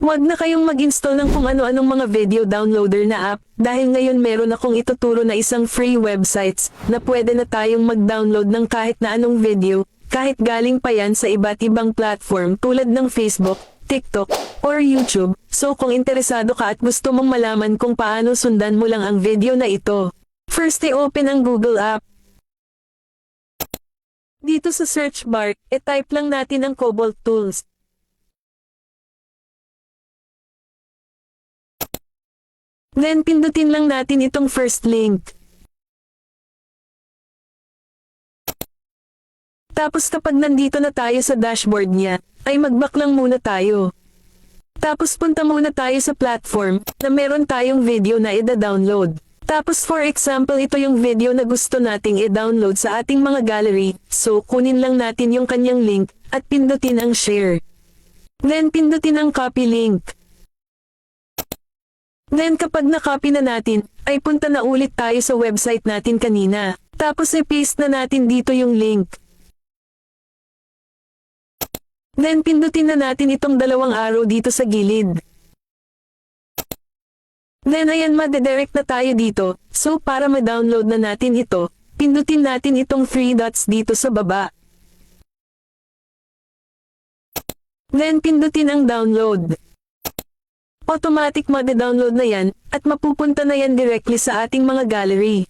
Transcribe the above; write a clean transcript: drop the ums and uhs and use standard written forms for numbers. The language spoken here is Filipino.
Huwag na kayong mag-install ng kung ano-anong mga video downloader na app, dahil ngayon meron akong ituturo na isang free websites, na pwede na tayong mag-download ng kahit na anong video, kahit galing pa yan sa iba't ibang platform tulad ng Facebook, TikTok, or YouTube. So kung interesado ka at gusto mong malaman kung paano sundan mo lang ang video na ito, first i-open ang Google app. Dito sa search bar, e-type lang natin ang Cobalt Tools. Then pindutin lang natin itong first link. Tapos kapag nandito na tayo sa dashboard niya, ay mag-back lang muna tayo. Tapos punta muna tayo sa platform, na meron tayong video na i-download. Tapos for example ito yung video na gusto nating i-download sa ating mga gallery, so kunin lang natin yung kanyang link, at pindutin ang share. Then pindutin ang copy link. Then kapag na-copy na natin, ay punta na ulit tayo sa website natin kanina. Tapos i-paste na natin dito yung link. Then pindutin na natin itong dalawang arrow dito sa gilid. Then ayan, madedirect na tayo dito. So para ma-download na natin ito, pindutin natin itong 3 dots dito sa baba. Then pindutin ang download. Automatic made-download na yan, at mapupunta na yan directly sa ating mga gallery.